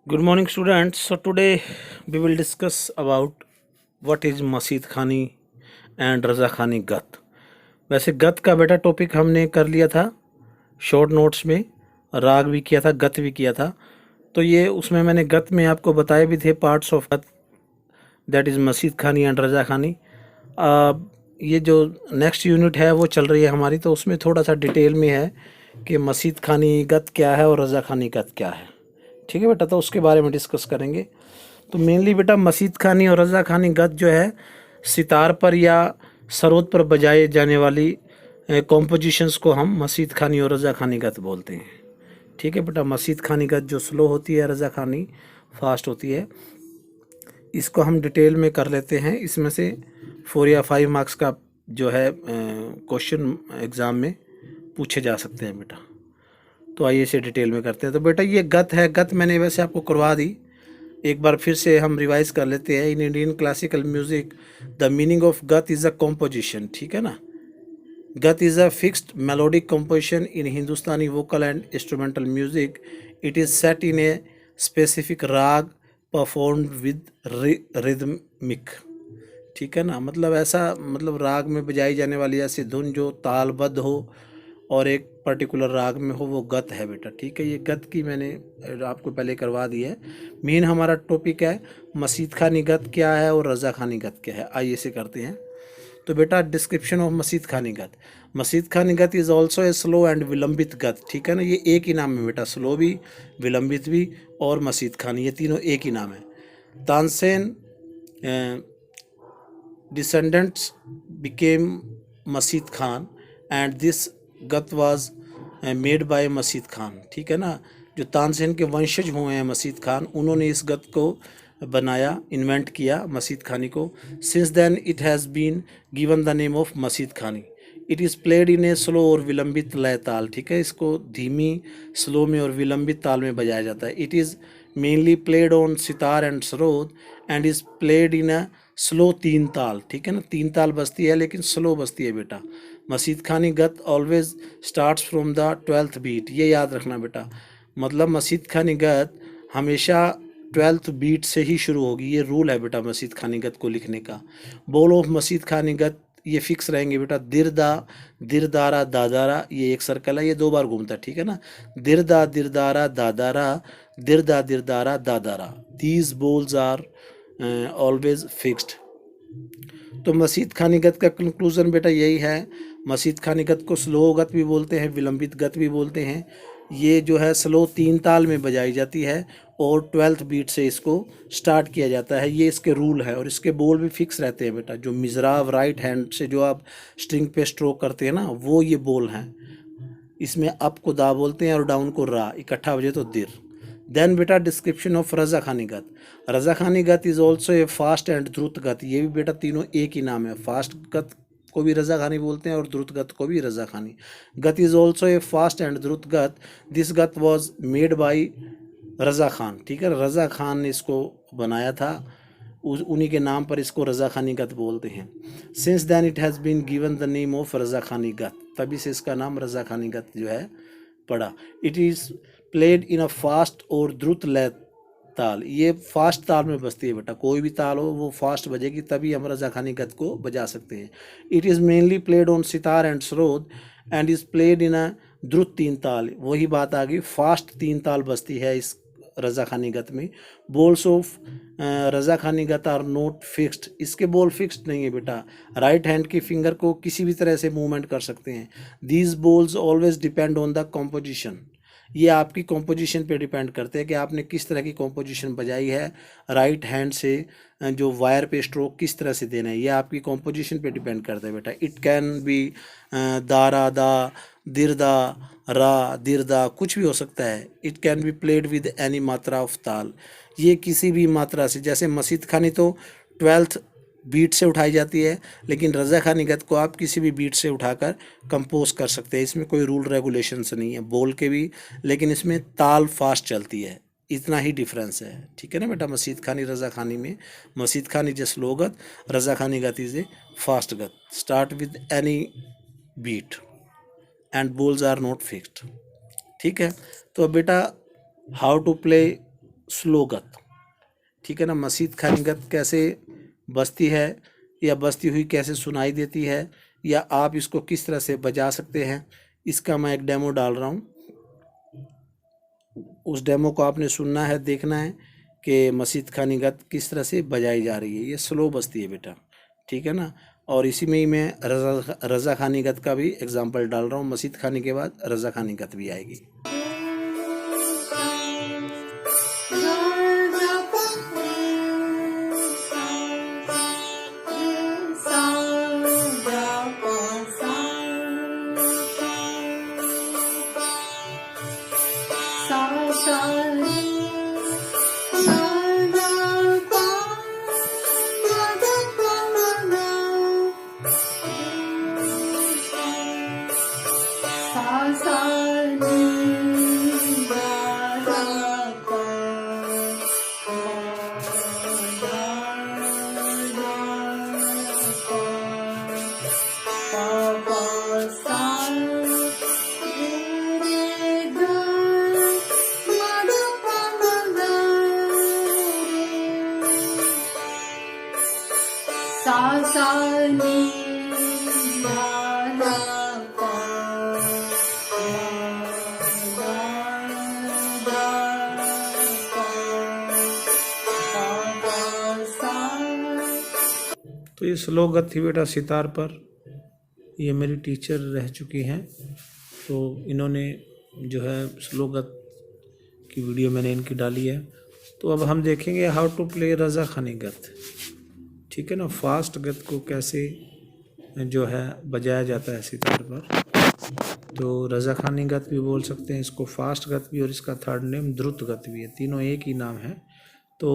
Good morning, students. So today we will discuss about what is मसीद खानी and रज़ा खानी गत। वैसे गत का बेटा टॉपिक हमने कर लिया था शॉर्ट नोट्स में, राग भी किया था, गत भी किया था। तो ये उसमें मैंने गत में आपको बताए भी थे पार्ट्स ऑफ गत, दैट इज़ मसीद खानी एंड रज़ा खानी। ये जो नेक्स्ट यूनिट है वो चल रही है हमारी, तो उसमें थोड़ा सा डिटेल में है कि मसीद खानी गत क्या है और रज़ा खानी गत क्या है। ठीक है बेटा, तो उसके बारे में डिस्कस करेंगे। तो मेनली बेटा मसीद खानी और रज़ा खानी गत जो है सितार पर या सरोद पर बजाए जाने वाली कॉम्पोजिशंस को हम मसीद खानी और रज़ा खानी गत बोलते हैं। ठीक है बेटा, मसीद खानी गत जो स्लो होती है, रज़ा खानी फास्ट होती है। इसको हम डिटेल में कर लेते हैं। इसमें से 4 या 5 मार्क्स का जो है क्वेश्चन एग्ज़ाम में पूछे जा सकते हैं बेटा। तो आइए इसे डिटेल में करते हैं। तो बेटा ये गत है, गत मैंने वैसे आपको करवा दी, एक बार फिर से हम रिवाइज कर लेते हैं। In Indian classical music the meaning of गत इज़ अ कॉम्पोजिशन। ठीक है ना, गत is a fixed melodic composition in Hindustani vocal and instrumental music. It is set in a specific राग परफॉर्म्ड विद रिदमिक। ठीक है ना, मतलब ऐसा, मतलब राग में बजाई जाने वाली ऐसी धुन जो तालबद्ध हो और एक पर्टिकुलर राग में हो, वो गत है बेटा। ठीक है, ये गत की मैंने आपको पहले करवा दी है। मेन हमारा टॉपिक है मसीद खानी गत क्या है और रज़ा खानी गत क्या है। आइए इसे करते हैं। तो बेटा डिस्क्रिप्शन ऑफ मसीद खानी गत। मसीद खानी गत is also a slow and विलंबित गत। ठीक है ना, ये एक ही नाम है बेटा, स्लो भी, विलंबित भी और मसीद खानी, ये तीनों एक ही नाम है। Tansen descendants became Masit Khan and this gat was made by Masit Khan. ठीक है ना, जो तानसेन के वंशज हुए हैं मसीद खान, उन्होंने इस गत को बनाया, इन्वेंट किया मसीद खानी को। Since then it has been given the name of Masitkhani. It is played in a slow or vilambit लय ताल। ठीक है, इसको धीमी, स्लो में और विलंबित ताल में बजाया जाता है। It is mainly played on sitar and sarod and is played in a slow तीन ताल। ठीक है ना, तीन ताल बजती है लेकिन स्लो बजती है बेटा। Masit khani gat always starts from the 12th beat, ये याद रखना बेटा। मतलब मसीद खानी गत हमेशा 12th बीट से ही शुरू होगी, ये रूल है बेटा मसीद खानी गत को लिखने का। बोल ऑफ मसीद खानी गत ये फिक्स रहेंगे बेटा। दिरदा, दिरदारा, दादारा, ये एक सर्कल है, ये 2 बार घूमता है। ठीक है ना, दिरदा, दिरदारा, दादारा, दिरदा, दिरदारा, दादारा, these bols are always fixed. तो मसीद खानी गत का कंक्लूज़न बेटा यही है। मसीद खानी गत को स्लो गत भी बोलते हैं, विलंबित गत भी बोलते हैं। ये जो है स्लो तीन ताल में बजाई जाती है और 12th बीट से इसको स्टार्ट किया जाता है, ये इसके रूल है। और इसके बोल भी फिक्स रहते हैं बेटा। जो मिजराव राइट हैंड से जो आप स्ट्रिंग पे स्ट्रोक करते हैं ना, वो ये बोल हैं। इसमें अप को दा बोलते हैं और डाउन को रा, इकट्ठा बजे तो दिर। देन बेटा डिस्क्रिप्शन ऑफ रज़ा खानी गत। रज़ा खानी गत is also a fast and द्रुत गत। ये भी बेटा तीनों एक ही नाम है। फास्ट गत को भी रज़ा खानी बोलते हैं और द्रुत गत को भी रज़ा खानी। गत is also a fast and द्रुत गत। दिस गत वॉज मेड बाई रज़ा खान। ठीक है, रज़ा खान ने इसको बनाया था, उन्हीं के नाम पर इसको रज़ा खानी गत बोलते हैं। Since then it has been given the name of रज़ा खानी गत, तभी से इसका नाम रज़ा खानी गत जो है पड़ा। It is played in a fast और द्रुत लय ताल। ये फास्ट ताल में बजती है बेटा, कोई भी ताल हो वो फास्ट बजेगी, तभी हम रज़ा खानी गत को बजा सकते हैं। It is mainly played on sitar and sarod and is played in a drut teen ताल। वही बात आ गई, फास्ट तीन ताल बजती है इस रज़ा खानी गत में। बोल्स ऑफ रज़ा खानी गत आर नोट फिक्स्ड। इसके बोल फिक्स्ड नहीं है बेटा, राइट हैंड की फिंगर को किसी भी तरह से मूवमेंट कर सकते हैं। These bols always depend on the composition. ये आपकी कॉम्पोजिशन पे डिपेंड करते हैं कि आपने किस तरह की कॉम्पोजिशन बजाई है। राइट हैंड से जो वायर पे स्ट्रोक किस तरह से देना है, ये आपकी कॉम्पोजिशन पे डिपेंड करता है बेटा। इट कैन बी दारा, दा, दिरदा, रा, दिरदा, कुछ भी हो सकता है। It can be played with any मात्रा ऑफ ताल। ये किसी भी मात्रा से, जैसे मसीद खानी तो 12th बीट से उठाई जाती है, लेकिन रज़ा खानी गत को आप किसी भी बीट से उठाकर कंपोज कर सकते हैं। इसमें कोई रूल रेगुलेशंस नहीं है बोल के भी, लेकिन इसमें ताल फास्ट चलती है, इतना ही डिफरेंस है। ठीक है ना बेटा, मसीद खानी रज़ा खानी में मसीद खानी इज स्लो गत, रज़ा खानी gat is a fast gat. Start with any beat and bols are not fixed. ठीक है, तो बेटा हाउ टू प्ले स्लो गत, ठीक है ना। मसीद खानी गत कैसे बजती है या बजती हुई कैसे सुनाई देती है या आप इसको किस तरह से बजा सकते हैं, इसका मैं एक डेमो डाल रहा हूँ। उस डेमो को आपने सुनना है, देखना है कि मसीद खानी गत किस तरह से बजाई जा रही है। ये स्लो बजती है बेटा, ठीक है ना। और इसी में ही मैं रज़ा खानी गत का भी एग्जांपल डाल रहा हूँ। मसीद खानी के बाद रज़ा खानी गत भी आएगी। तो ये स्लो गत थी बेटा सितार पर। ये मेरी टीचर रह चुकी हैं, तो इन्होंने जो है स्लो गत की वीडियो मैंने इनकी डाली है। तो अब हम देखेंगे हाउ टू प्ले रज़ा खानी गत, ठीक है ना। फास्ट गत को कैसे जो है बजाया जाता है सितार पर। तो रज़ा खानी गत भी बोल सकते हैं इसको, फास्ट गत भी, और इसका थर्ड नेम द्रुत गत भी है। तीनों एक ही नाम है। तो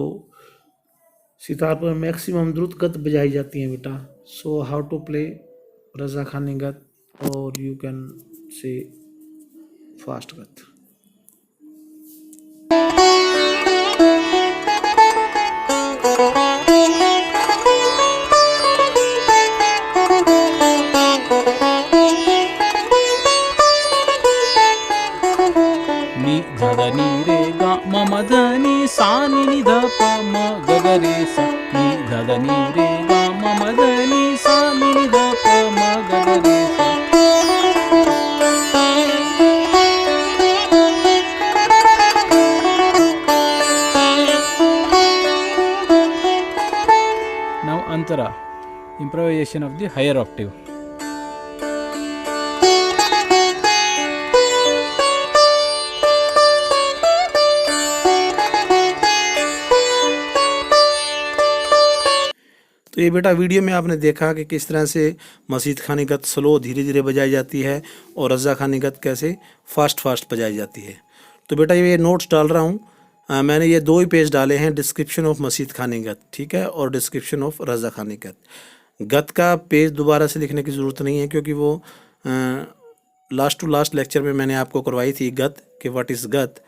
सितार पर मैक्सिमम द्रुत गत बजाई जाती है बेटा। सो हाउ टू प्ले रज़ा खानी गत, और यू कैन से फास्ट गत। नि ध नि रे ग म म ध नि सा नि नि ध प म ग ग रे सा नि ध नि रे ग म म ध नि सा नि नि ध प म ग ग रे सा। Now Antara, improvisation of the higher octave. तो ये बेटा वीडियो में आपने देखा कि किस तरह से मसीद खानी गत स्लो धीरे धीरे बजाई जाती है और रज़ा खानी गत कैसे फास्ट फास्ट बजाई जाती है। तो बेटा ये नोट्स डाल रहा हूँ। मैंने ये 2 ही पेज डाले हैं, डिस्क्रिप्शन ऑफ मसीद खानी गत, ठीक है, और डिस्क्रिप्शन ऑफ रज़ा खानी गत। गत का पेज दोबारा से लिखने की ज़रूरत नहीं है, क्योंकि वो लास्ट टू लास्ट लेक्चर में मैंने आपको करवाई थी गत कि व्हाट इज़ गत।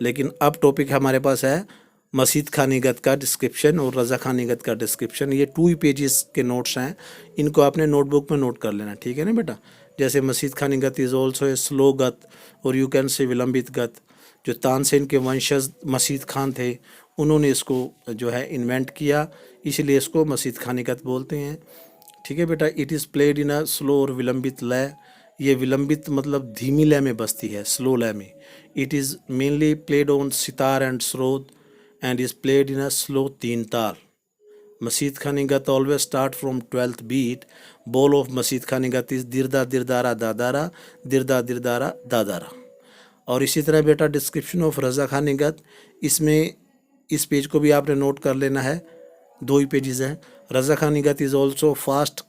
लेकिन अब टॉपिक हमारे पास है मसीद खानी गत का डिस्क्रिप्शन और रज़ा खानी गत का डिस्क्रिप्शन। ये 2 ही पेजेस के नोट्स हैं, इनको आपने नोटबुक में नोट कर लेना, ठीक है ना बेटा। जैसे मसीद खानी गत इज़ ऑल्सो ए स्लो गत, और यू कैन से विलंबित गत। जो तानसेन के वंशज मसीद खान थे, उन्होंने इसको जो है इन्वेंट किया, इसलिए इसको मसीद खानी गत बोलते हैं, ठीक है बेटा। It is played in a slow or vilambit लय। ये विलंबित मतलब धीमी लय में बजती है, स्लो लय में। It is mainly played on sitar and स्रोत and is played in a slow 3 ताल। मसीद खानी गत always start from 12th beat। Ball of मसीद खानी गत is दिरदा दिरदारा दादारा, दिरदा दिरदारा दादारा। और इसी तरह बेटा डिस्क्रिप्शन ऑफ रज़ा खानी गत, इसमें इस पेज को भी आपने नोट कर लेना है, 2 ही पेजेस हैं। रज़ा खानी गत इज़ ऑल्सो फास्ट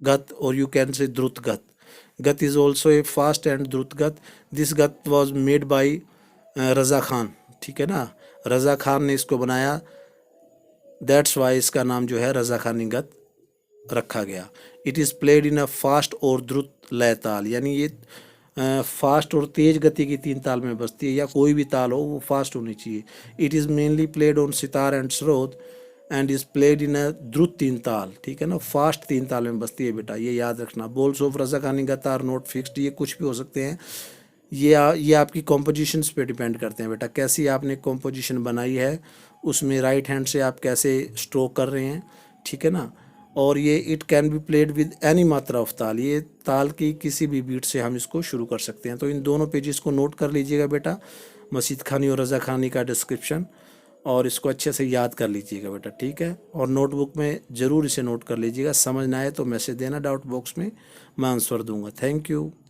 गत, और यू कैन से द्रुत गत। गत is also a fast and द्रुत गत। दिस गत वॉज मेड बाई रज़ा खान, ठीक है ना। रज़ा खान ने इसको बनाया, दैट्स वाई इसका नाम जो है रज़ा खानी गत रखा गया। It is played in a fast और द्रुत लय ताल, यानी ये फास्ट और तेज गति की 3 ताल में बजती है, या कोई भी ताल हो वो फास्ट होनी चाहिए। It is mainly played on sitar and स्रोत and is played in a द्रुत 3 ताल, ठीक है ना। फास्ट 3 ताल में बजती है बेटा, ये याद रखना। बोल्स ऑफ रज़ा खानी गत आर नॉट फिक्स्ड, ये कुछ भी हो सकते हैं। ये आपकी कॉम्पोजिशंस पे डिपेंड करते हैं बेटा, कैसी आपने कॉम्पोजिशन बनाई है, उसमें राइट हैंड से आप कैसे स्ट्रोक कर रहे हैं, ठीक है ना। और ये it can be played with any मात्रा ऑफ ताल, ये ताल की किसी भी बीट से हम इसको शुरू कर सकते हैं। तो इन दोनों पेजेस को नोट कर लीजिएगा बेटा, मसीद खानी और रज़ा खानी का डिस्क्रिप्शन, और इसको अच्छे से याद कर लीजिएगा बेटा, ठीक है। और नोटबुक में ज़रूर इसे नोट कर लीजिएगा, समझ ना आए तो मैसेज देना डाउट बॉक्स में, मैं आंसर दूंगा। Thank you.